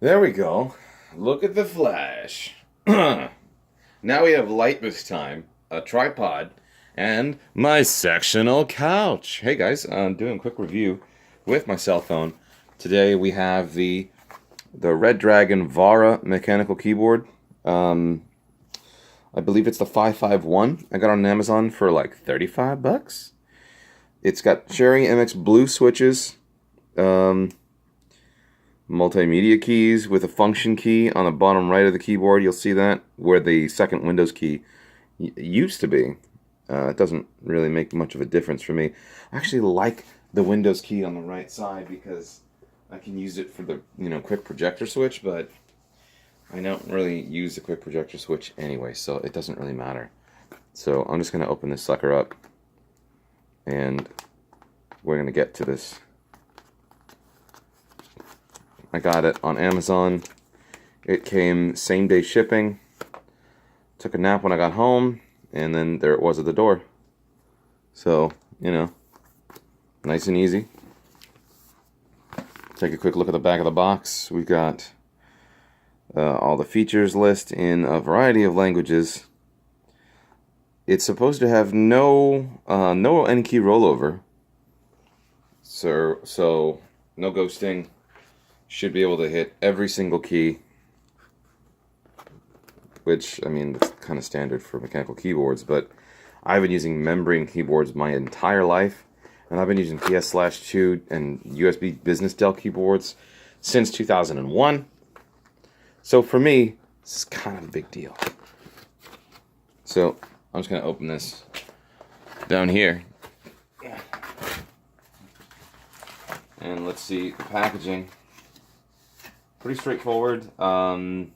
There we go. Look at the flash. Now we have light this time, a tripod, and my sectional couch. Hey guys, I'm doing a quick review with my cell phone. Today we have the Redragon Vera mechanical keyboard. I believe it's the 551. I got it on Amazon for like 35 bucks. It's got Cherry MX blue switches. Multimedia keys with a function key on the bottom right of the keyboard. You'll see that where the second Windows key used to be. It doesn't really make much of a difference for me. I actually like the Windows key on the right side because I can use it for the quick projector switch, but I don't really use the quick projector switch anyway, so it doesn't really matter. So I'm just going to open this sucker up and we're going to get to this. I got it on Amazon. It came same day shipping. Took a nap when I got home, and then there it was at the door. So, nice and easy. Take a quick look at the back of the box. We've got all the features list in a variety of languages. It's supposed to have no N key rollover. So no ghosting. Should be able to hit every single key, which, I mean, that's kind of standard for mechanical keyboards, but I've been using membrane keyboards my entire life, and I've been using PS/2 and USB Business Dell keyboards since 2001. So for me, this is kind of a big deal. So I'm just going to open this down here. And let's see the packaging. Pretty straightforward. Don't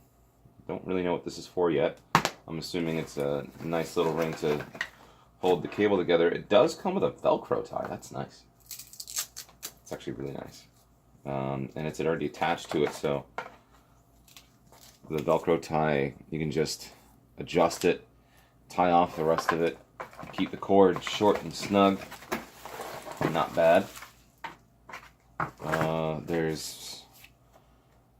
really know what this is for yet. I'm assuming it's a nice little ring to hold the cable together. It does come with a Velcro tie. That's nice. It's actually really nice. And it's already attached to it, so the Velcro tie, you can just adjust it, tie off the rest of it, keep the cord short and snug. Not bad. There's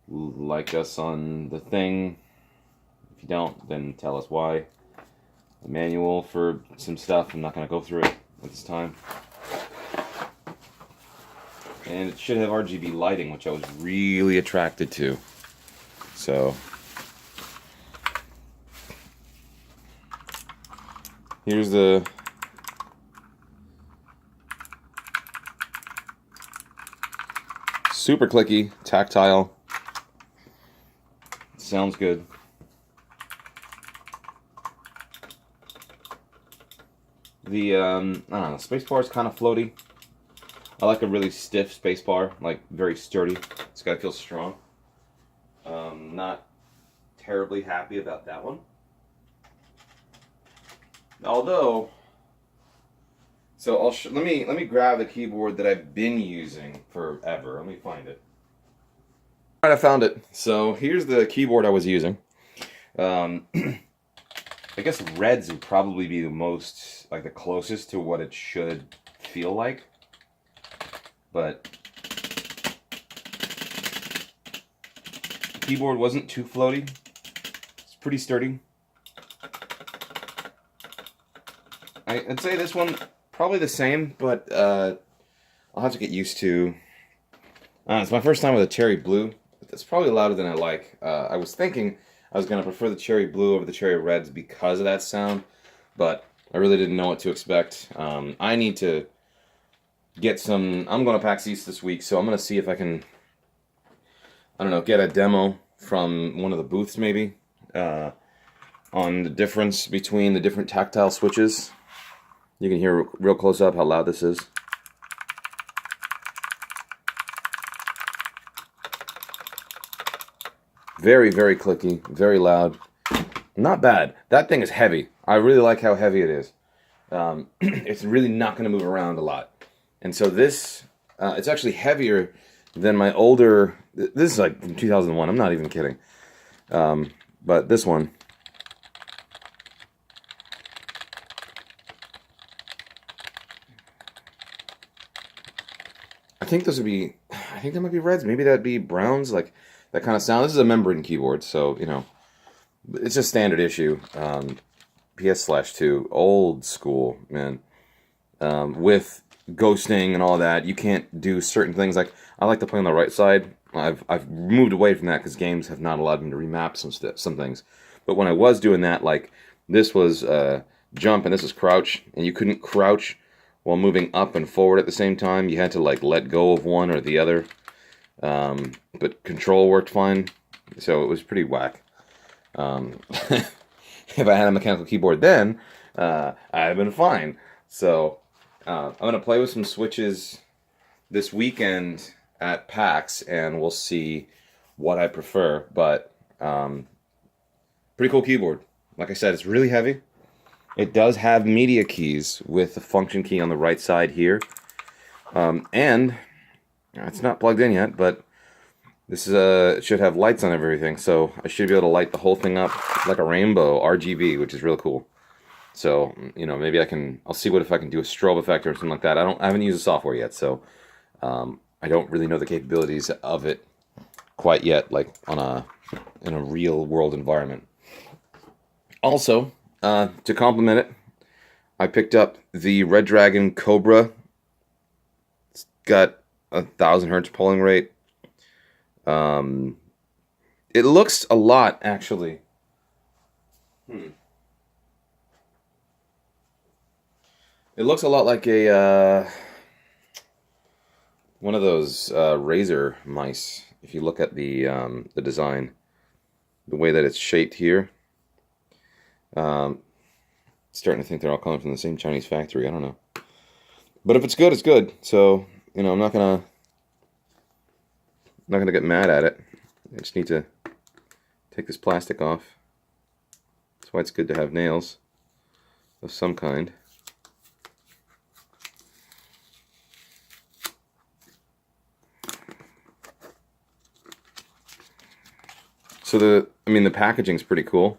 like us on the thing. If you don't, then tell us why. A manual for some stuff. I'm not going to go through it at this time. And it should have RGB lighting, which I was really attracted to. So here's the super clicky tactile. Sounds good. The I don't know, spacebar is kind of floaty. I like a really stiff spacebar, like very sturdy. It's got to feel strong. Not terribly happy about that one. Although, so let me grab the keyboard that I've been using forever. Let me find it. Alright, I found it. So here's the keyboard I was using. I guess reds would probably be the most, like the closest to what it should feel like. But the keyboard wasn't too floaty. It's pretty sturdy. I'd say this one probably the same, but I'll have to get used to. It's my first time with a cherry blue. It's probably louder than I like. I was thinking I was going to prefer the cherry blue over the cherry reds because of that sound, but I really didn't know what to expect. I need to get some. I'm going to PAX East this week, so I'm going to see if I can, I don't know, get a demo from one of the booths maybe on the difference between the different tactile switches. You can hear real close up how loud this is. Very, very clicky, very loud. Not bad. That thing is heavy. I really like how heavy it is. It's really not going to move around a lot. And so this, it's actually heavier than my older, this is like from 2001, I'm not even kidding. But this one, I think those would be, I think that might be reds. Maybe that'd be browns. Like that kind of sound. This is a membrane keyboard, so, you know, it's a standard issue. PS/2, old school, man. With ghosting and all that, you can't do certain things. Like, I like to play on the right side. I've moved away from that because games have not allowed me to remap some things. But when I was doing that, like, this was jump and this is crouch, and you couldn't crouch while moving up and forward at the same time. You had to, like, let go of one or the other. But control worked fine, so it was pretty whack. If I had a mechanical keyboard then, I'd have been fine. So, I'm going to play with some switches this weekend at PAX, and we'll see what I prefer. But, pretty cool keyboard. Like I said, it's really heavy. It does have media keys with the function key on the right side here. And it's not plugged in yet, but this is it should have lights on everything, so I should be able to light the whole thing up like a rainbow, RGB, which is real cool. So, you know, maybe I'll see if I can do a strobe effect or something like that. I haven't used the software yet, so I don't really know the capabilities of it quite yet, like in a real world environment. Also, to complement it, I picked up the Redragon Cobra. It's got 1,000 hertz polling rate. It looks a lot, actually. It looks a lot like a one of those Razer mice. If you look at the design, the way that it's shaped here. Starting to think they're all coming from the same Chinese factory. I don't know, but if it's good, it's good. So, you know, I'm not gonna get mad at it. I just need to take this plastic off. That's why it's good to have nails of some kind. So the packaging's pretty cool.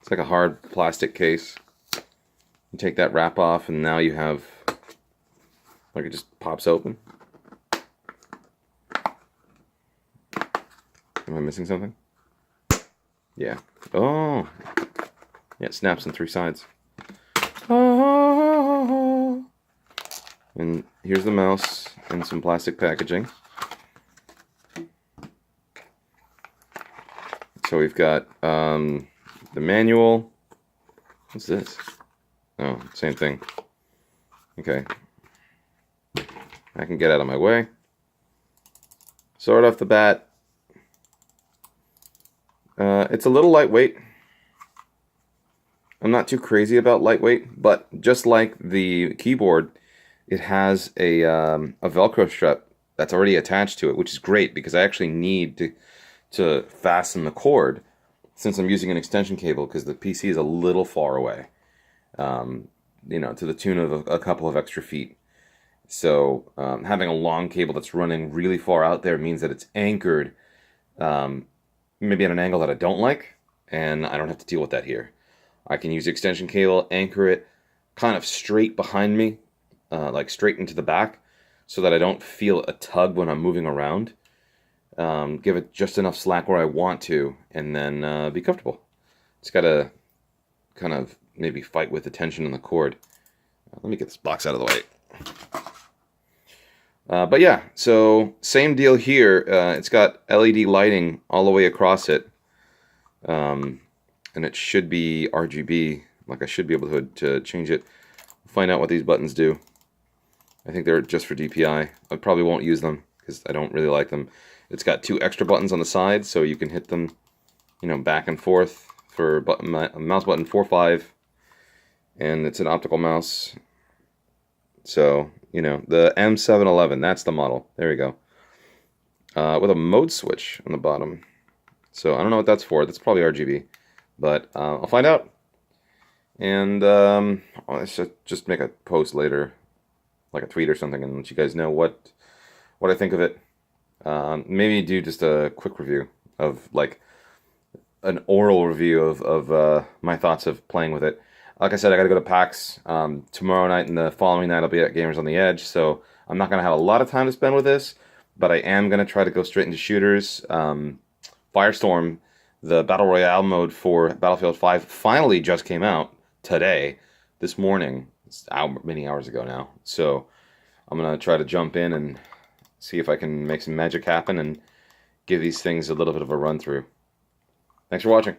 It's like a hard plastic case. You take that wrap off, and now you have, like, it just pops open. Am I missing something? Yeah. Oh. Yeah, it snaps on 3 sides. Oh. And here's the mouse and some plastic packaging. So we've got the manual. What's this? Oh, same thing. Okay. I can get out of my way. So right off the bat, it's a little lightweight. I'm not too crazy about lightweight, but just like the keyboard, it has a Velcro strap that's already attached to it, which is great because I actually need to fasten the cord since I'm using an extension cable because the PC is a little far away, you know, to the tune of a couple of extra feet. So having a long cable that's running really far out there means that it's anchored maybe at an angle that I don't like, and I don't have to deal with that here. I can use the extension cable, anchor it kind of straight behind me, like straight into the back, so that I don't feel a tug when I'm moving around. Give it just enough slack where I want to, and then be comfortable. It's got to kind of maybe fight with the tension in the cord. Let me get this box out of the way. But yeah, so same deal here. It's got LED lighting all the way across it. And it should be RGB. Like, I should be able to change it. Find out what these buttons do. I think they're just for DPI. I probably won't use them because I don't really like them. It's got 2 extra buttons on the side, so you can hit them, you know, back and forth for mouse button 4, 5. And it's an optical mouse. So, you know, the M711, that's the model. There we go. With a mode switch on the bottom. So I don't know what that's for. That's probably RGB. But I'll find out. And I should just make a post later, like a tweet or something, and let you guys know what I think of it. Maybe do just a quick review of, like, an oral review of my thoughts of playing with it. Like I said, I got to go to PAX tomorrow night, and the following night I'll be at Gamers on the Edge, so I'm not going to have a lot of time to spend with this, but I am going to try to go straight into shooters. Firestorm, the Battle Royale mode for Battlefield 5, finally just came out today, this morning. It's many hours ago now. So I'm going to try to jump in and see if I can make some magic happen and give these things a little bit of a run through. Thanks for watching.